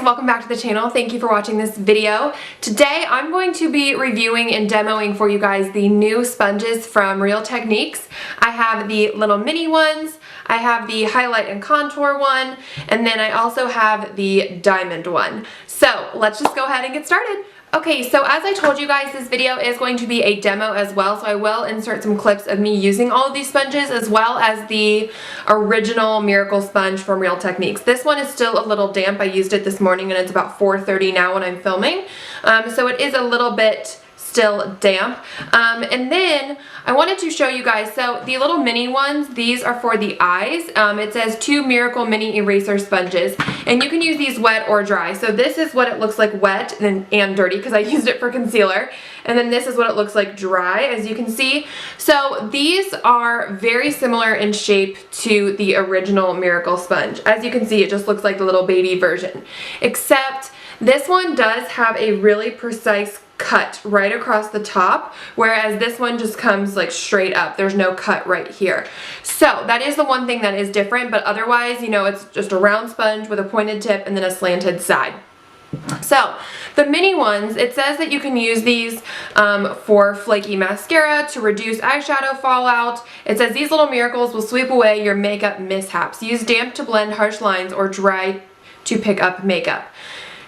and welcome back to the channel. Thank you for watching this video. Today I'm going to be reviewing and demoing for you guys the new sponges from Real Techniques. I have the little mini ones, I have the highlight and contour one, and then I also have the diamond one. So let's just go ahead and get started. Okay, so as I told you guys, this video is going to be a demo as well, so I will insert some clips of me using all of these sponges as well as the original Miracle Sponge from Real Techniques. This one is still a little damp. I used it this morning and it's about 4:30 now when I'm filming, so it is a little bit still damp. And then I wanted to show you guys, so the little mini ones, these are for the eyes. It says 2 Miracle Mini Eraser Sponges, and you can use these wet or dry. So this is what it looks like wet and dirty because I used it for concealer. And then this is what it looks like dry, as you can see. So these are very similar in shape to the original Miracle Sponge. As you can see, it just looks like the little baby version, except this one does have a really precise cut right across the top, whereas this one just comes like straight up. There's no cut right here. So that is the one thing that is different, but otherwise, you know, it's just a round sponge with a pointed tip and then a slanted side. So the mini ones, it says that you can use these for flaky mascara to reduce eyeshadow fallout. It says these little miracles will sweep away your makeup mishaps. Use damp to blend harsh lines or dry to pick up makeup.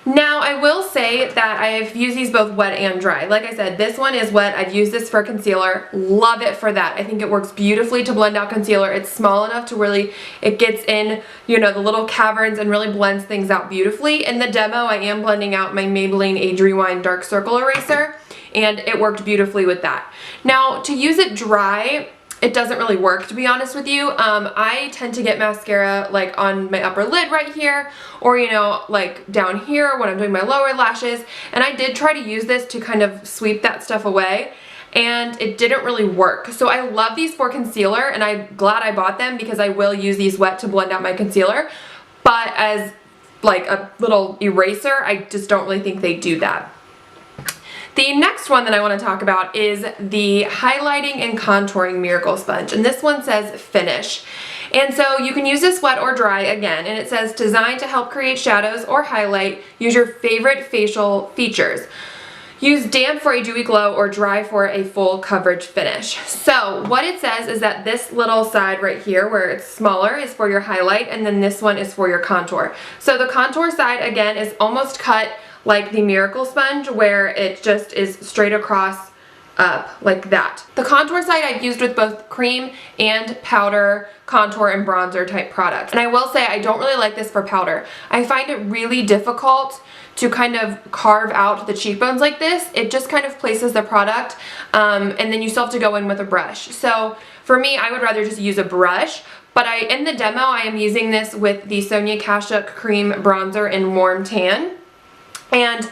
Now, I will say that I've used these both wet and dry. Like I said, this one is wet. I've used this for concealer. Love it for that. I think it works beautifully to blend out concealer. It's small enough to really, it gets in, you know, the little caverns and really blends things out beautifully. In the demo, I am blending out my Maybelline Age Rewind Dark Circle Eraser, and it worked beautifully with that. Now, to use it dry, it doesn't really work, to be honest with you. I tend to get mascara like on my upper lid right here, or you know, like down here when I'm doing my lower lashes, and I did try to use this to kind of sweep that stuff away, and it didn't really work. So I love these for concealer, and I'm glad I bought them because I will use these wet to blend out my concealer, but as like a little eraser, I just don't really think they do that. The next one that I want to talk about is the Highlighting and Contouring Miracle Sponge, and this one says Finish. And so you can use this wet or dry again, and it says designed to help create shadows or highlight. Use your favorite facial features. Use damp for a dewy glow or dry for a full coverage finish. So what it says is that this little side right here where it's smaller is for your highlight, and then this one is for your contour. So the contour side again is almost cut like the Miracle Sponge, where it just is straight across up like that. The contour side I've used with both cream and powder, contour and bronzer type products. And I will say I don't really like this for powder. I find it really difficult to kind of carve out the cheekbones like this. It just kind of places the product, and then you still have to go in with a brush. So for me, I would rather just use a brush. But in the demo, I am using this with the Sonia Kashuk Cream Bronzer in Warm Tan. And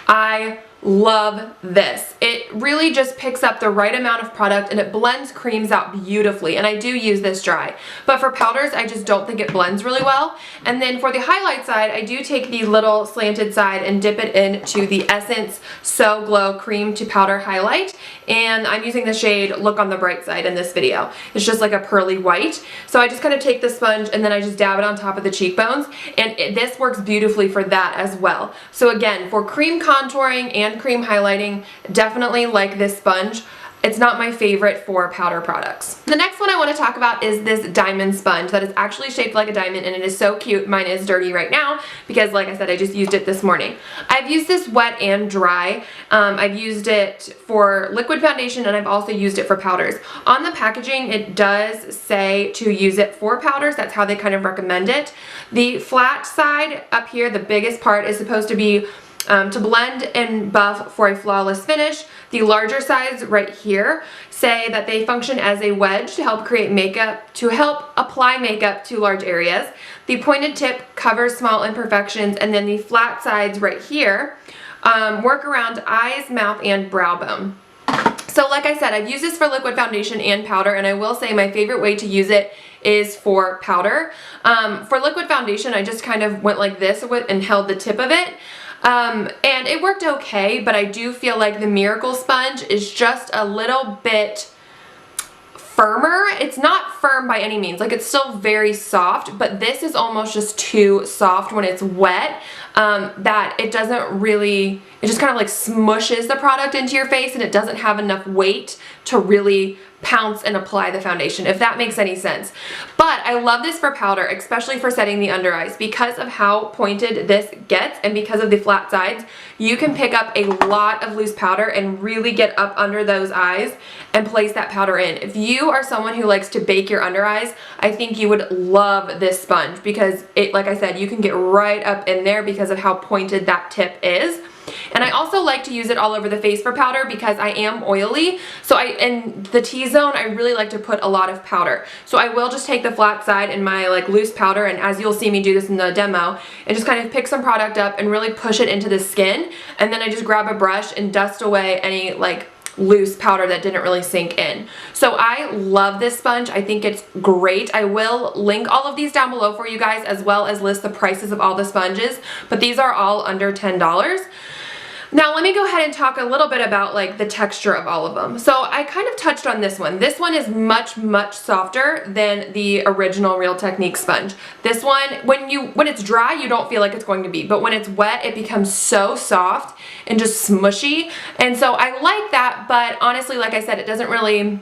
I love this. It really just picks up the right amount of product and it blends creams out beautifully, and I do use this dry. But for powders, I just don't think it blends really well. And then for the highlight side, I do take the little slanted side and dip it into the Essence So Glow Cream to Powder Highlight, and I'm using the shade Look on the Bright Side in this video. It's just like a pearly white. So I just kind of take the sponge and then I just dab it on top of the cheekbones, and this works beautifully for that as well. So again, for cream contouring and cream highlighting, definitely like this sponge. It's not my favorite for powder products. The next one I want to talk about is this diamond sponge that is actually shaped like a diamond, and it is so cute. Mine is dirty right now because, like I said, I just used it this morning. I've used this wet and dry. I've used it for liquid foundation, and I've also used it for powders. On the packaging, it does say to use it for powders. That's how they kind of recommend it. The flat side up here, the biggest part, is supposed to be to blend and buff for a flawless finish. The larger sides right here say that they function as a wedge to help create makeup, to help apply makeup to large areas. The pointed tip covers small imperfections, and then the flat sides right here work around eyes, mouth, and brow bone. So like I said, I've used this for liquid foundation and powder, and I will say my favorite way to use it is for powder. For liquid foundation, I just kind of went like this and held the tip of it. And it worked okay, but I do feel like the Miracle Sponge is just a little bit firmer. It's not firm by any means. Like, it's still very soft, but this is almost just too soft when it's wet, that it doesn't really, it just kind of like smushes the product into your face, and it doesn't have enough weight to really pounce and apply the foundation, if that makes any sense. But I love this for powder, especially for setting the under eyes, because of how pointed this gets and because of the flat sides. You can pick up a lot of loose powder and really get up under those eyes and place that powder in. If you are someone who likes to bake your under eyes, I think you would love this sponge, because it, like I said, you can get right up in there because of how pointed that tip is. And I also like to use it all over the face for powder because I am oily. So in the T-zone, I really like to put a lot of powder. So I will just take the flat side and my like loose powder, and as you'll see me do this in the demo, and just kind of pick some product up and really push it into the skin. And then I just grab a brush and dust away any like loose powder that didn't really sink in. So I love this sponge. I think it's great. I will link all of these down below for you guys, as well as list the prices of all the sponges, but these are all under $10. Now let me go ahead and talk a little bit about like the texture of all of them. So I kind of touched on this one. This one is much softer than the original Real Technique sponge. This one, when it's dry, you don't feel like it's going to be, but when it's wet, it becomes so soft and just smushy. And so I like that, but honestly, like I said, it doesn't really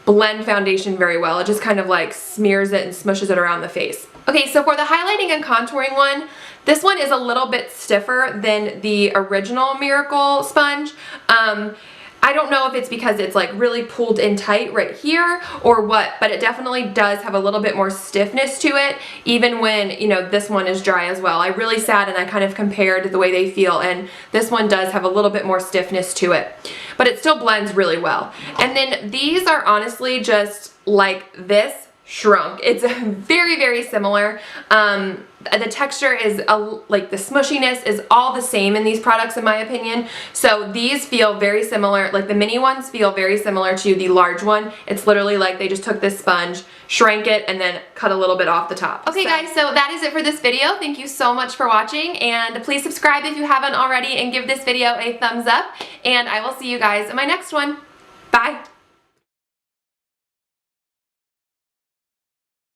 blend foundation very well. It just kind of like smears it and smushes it around the face. Okay, so for the highlighting and contouring one, this one is a little bit stiffer than the original Miracle sponge. I don't know if it's because it's like really pulled in tight right here or what, but it definitely does have a little bit more stiffness to it, even when, you know, this one is dry as well. I really sat and I kind of compared the way they feel, and this one does have a little bit more stiffness to it, but it still blends really well. And then these are honestly just like this shrunk. It's very similar. The texture is like the smushiness is all the same in these products, in my opinion. So these feel very similar. Like the mini ones feel very similar to the large one. It's literally like they just took this sponge, shrank it, and then cut a little bit off the top. Okay guys, so that is it for this video. Thank you so much for watching, and please subscribe if you haven't already, and give this video a thumbs up, and I will see you guys in my next one. Bye!